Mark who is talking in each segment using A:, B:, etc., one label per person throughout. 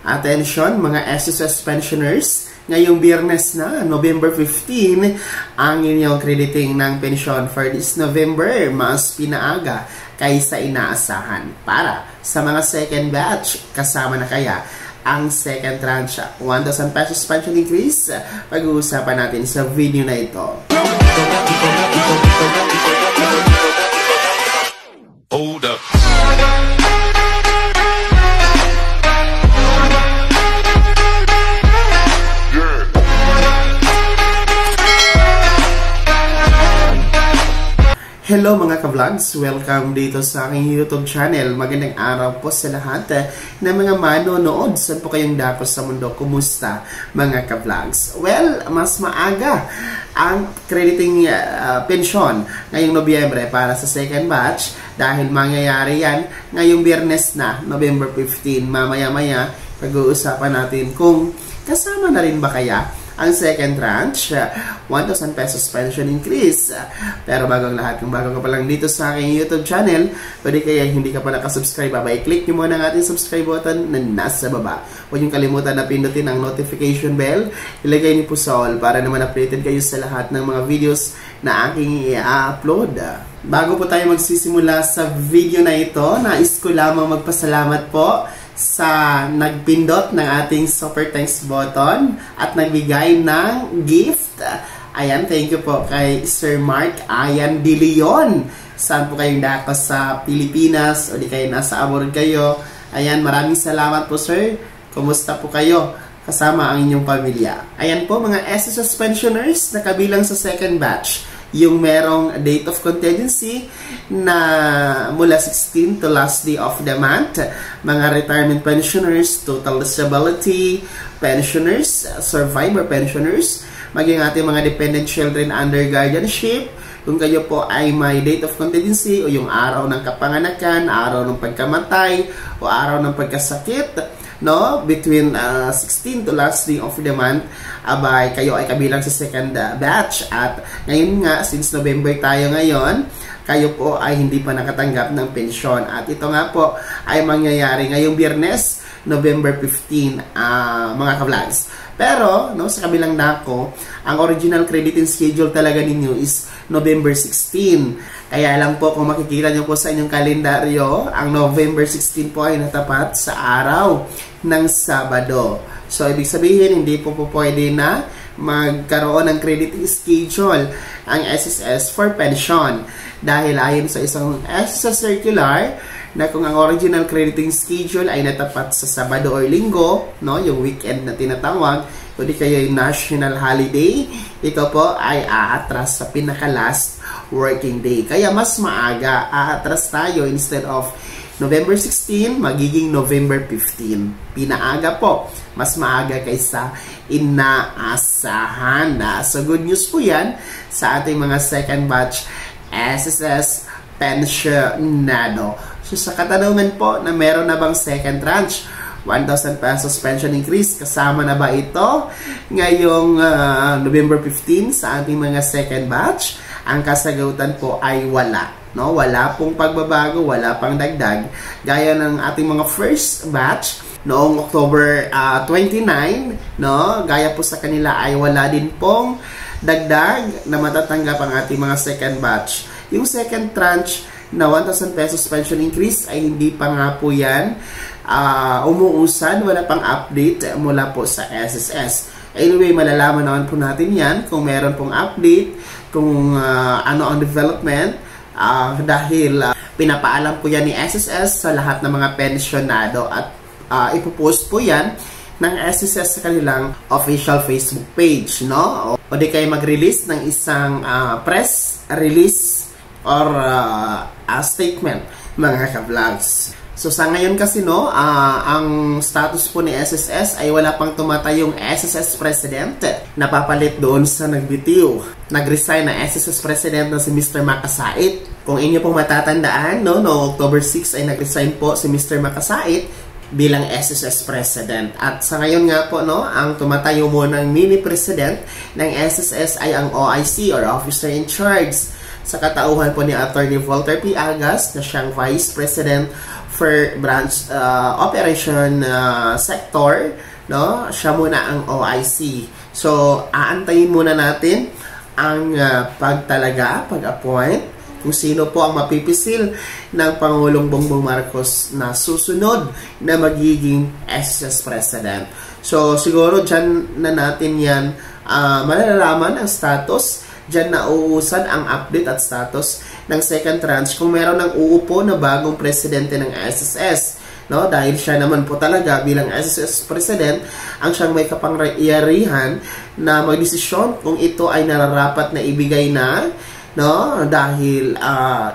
A: Attention mga SSS pensioners, ngayong Biyernes na, November 15, ang inyong crediting ng pensyon for this November mas pinaaga kaysa inaasahan. Para sa mga second batch, kasama na kaya ang second tranche 1,000 pesos pension increase? Pag-uusapan natin sa video na ito.
B: Hold up.
A: Hello mga ka-vlogs! Welcome dito sa aking YouTube channel. Magandang araw po sa lahat na mga manonood. Saan po kayong dako sa mundo? Kumusta mga ka-vlogs? Well, mas maaga ang crediting pensyon ngayong Nobyembre para sa second batch dahil mangyayari yan ngayong Biyernes na, November 15. Mamaya-maya pag-uusapan natin kung kasama na rin ba kaya ang second tranche, 1,000 pesos pension increase. Pero bago ang lahat, kung bago ka pa lang dito sa aking YouTube channel, pwede kaya hindi ka pa nakasubscribe, i-click nyo muna ang ating subscribe button na nasa baba. Huwag nyo kalimutan na pindutin ang notification bell. Ilagay niyo po sa all para naman updated kayo sa lahat ng mga videos na aking i-upload. Bago po tayo magsisimula sa video na ito, nais ko lamang magpasalamat po sa nagpindot ng ating super thanks button at nagbigay ng gift. Ayan, thank you po kay Sir Mark Ayan De Leon. Saan po kayong dako sa Pilipinas o di kayo nasa abroad kayo. Ayan, maraming salamat po sir. Kumusta po kayo? Kasama ang inyong pamilya. Ayan po mga SSS pensioners na kabilang sa second batch. Yung merong date of contingency na mula 16 to last day of the month, mga retirement pensioners, total disability pensioners, survivor pensioners, maging ating mga dependent children under guardianship, kung kayo po ay may date of contingency o yung araw ng kapanganakan, araw ng pagkamatay o araw ng pagkasakit, no, between 16 to last day of the month, abay kayo ay kabilang sa second batch. At ngayon nga, since November tayo ngayon, kayo po ay hindi pa nakatanggap ng pensyon. At ito nga po ay mangyayari ngayong Biyernes, November 15, mga ka-vlogs. Pero, no, sa kabilang dako, ang original crediting schedule talaga ninyo is November 16. Kaya lang po, kung makikita nyo po sa inyong kalendaryo, ang November 16 po ay natapat sa araw ng Sabado. So, ibig sabihin, hindi po pwede na magkaroon ng crediting schedule ang SSS for pension. Dahil ayon sa isang SSS circular, na kung ang original crediting schedule ay natapat sa Sabado or Linggo, no, yung weekend na tinatawag, o di kayo yung national holiday, ito po ay aatras sa pinaka-last working day. Kaya mas maaga, aatras tayo instead of November 16, magiging November 15. Pinaaga po, mas maaga kaysa inaasahan na. So good news po yan sa ating mga second batch SSS pensionado. So sa katanungan po na meron na bang second tranche 1,000 pesos pension increase, kasama na ba ito ngayong November 15 sa ating mga second batch? Ang kasagutan po ay wala. No? Wala pong pagbabago, wala pang dagdag. Gaya ng ating mga first batch noong October 29, no? Gaya po sa kanila ay wala din pong dagdag na matatanggap ang ating mga second batch. Yung second tranche na 1,000 pesos pension increase ay hindi pa nga po yan umuusad, wala pang update mula po sa SSS. Anyway, malalaman naman po natin yan kung meron pong update, kung ano ang development, dahil pinapaalam po yan ni SSS sa lahat ng mga pensionado at ipopost po yan ng SSS sa kanilang official Facebook page, no? O di kayo mag-release ng isang press release or statement, mga ka-vlogs. So sa ngayon kasi, no, ang status po ni SSS ay wala pang tumatayong SSS President. Napapalit doon sa nagbitiw. Nag-resign na SSS President na si Mr. Makasait. Kung inyo pong matatandaan, no, October 6 ay nag-resign po si Mr. Makasait bilang SSS President. At sa ngayon nga po, no, ang tumatayo mo ng mini President ng SSS ay ang OIC or Officer in Charge. Sa katauhan po ni Attorney Walter P. Agas na siyang Vice President transfer branch operation sector, no? Siya muna ang OIC. So, aantayin muna natin ang pag-appoint kung sino po ang mapipisil ng Pangulong Bongbong Marcos na susunod na magiging SSS President. So, siguro dyan na natin yan malalaman ang status. Dyan na uusan ang update at status ng second tranche kung meron ng uupo na bagong presidente ng SSS. No? Dahil siya naman po talaga bilang SSS President ang siyang may kapangyarihan na magdesisyon kung ito ay nararapat na ibigay na, no? Dahil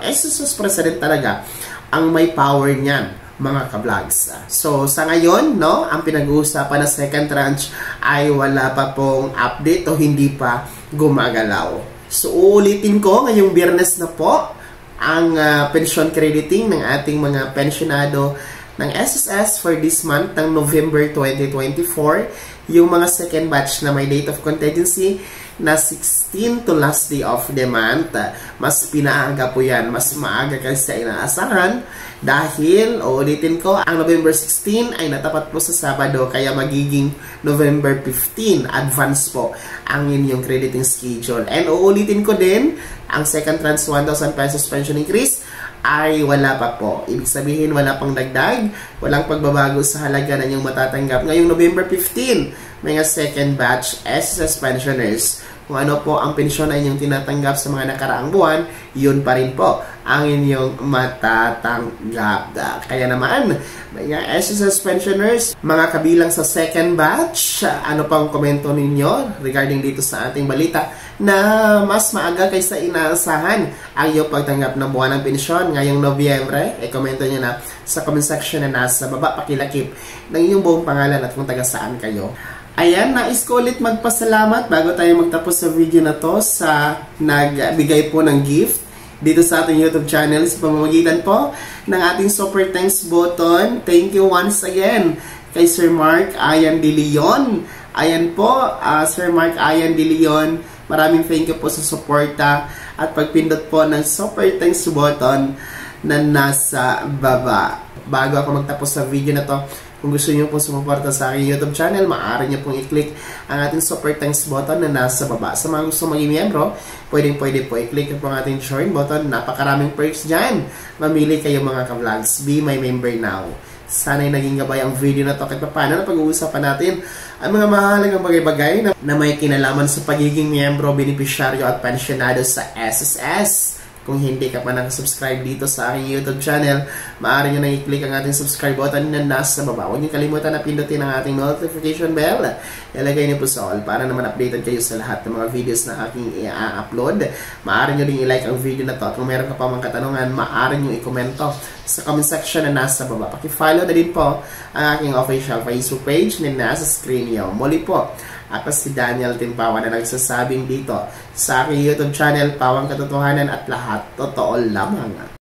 A: SSS President talaga ang may power niyan, mga ka-vlogs. So sa ngayon, no, ang pinag-uusapan na second tranche ay wala pa pong update o hindi pa gumagalaw. So uulitin ko, ngayong Biyernes na po ang pension crediting ng ating mga pensionado ng SSS for this month ng November 2024. Yung mga second batch na may date of contingency na 16 to last day of the month. Mas pinaaga po yan. Mas maaga kasi sa inaasahan dahil, uulitin ko, ang November 16 ay natapat po sa Sabado kaya magiging November 15 advance po ang inyong crediting schedule. And uulitin ko din, ang second tranche 1,000 pesos pension increase ay wala pa po. Ibig sabihin, wala pang dagdag, walang pagbabago sa halaga na inyong matatanggap. Ngayong November 15, may second batch SSS pensioners. Kung ano po ang pensyon na inyong tinatanggap sa mga nakaraang buwan, yun pa rin po ang inyong matatanggap. Kaya naman, mga SSS pensioners, mga kabilang sa second batch, ano pang komento ninyo regarding dito sa ating balita na mas maaga kaysa inaasahan ang iyong pagtanggap ng buwan ng pensyon ngayong Nobyembre? Komento nyo na sa comment section na nasa baba, pakilakip ng inyong buong pangalan at kung taga saan kayo. Ayan, nais ko ulit magpasalamat bago tayo magtapos sa video na to sa nagbigay po ng gift dito sa ating YouTube channel sa pamamagitan po ng ating super thanks button. Thank you once again kay Sir Mark Ayan De Leon. Ayan po, Sir Mark Ayan De Leon, maraming thank you po sa suporta at pagpindot po ng super thanks button na nasa baba. Bago ako magtapos sa video na to, kung gusto niyo po sumuporta sa aking YouTube channel, maaari niyo pong i-click ang ating super thanks button na nasa baba. Sa mga gusto maging miyembro, pwede po i-click po ang ating join button. Napakaraming perks dyan. Mamili kayo mga ka-vlogs. Be my member now. Sana'y naging gabay ang video na to kahit paano na pag-uusapan natin ang mga mahalagang bagay-bagay na may kinalaman sa pagiging miyembro, benepisyaryo at pensionado sa SSS. Kung hindi ka pa nakasubscribe dito sa aking YouTube channel, maaari nyo na i-click ang ating subscribe button na nasa baba. Huwag nyo kalimutan na pindutin ang ating notification bell. Ilagay nyo po sa all para naman updated kayo sa lahat ng mga videos na aking i-upload. Maaari nyo din i-like ang video na to. At kung meron ka pa mga katanungan, maaari nyo i-komento sa comment section na nasa baba. Paki-follow na din po ang aking official Facebook page na nasa screen nyo. Muli po, ako si Daniel Timpawan na nagsasabing dito sa aking YouTube channel, Pawang Katotohanan at lahat totoo lamang.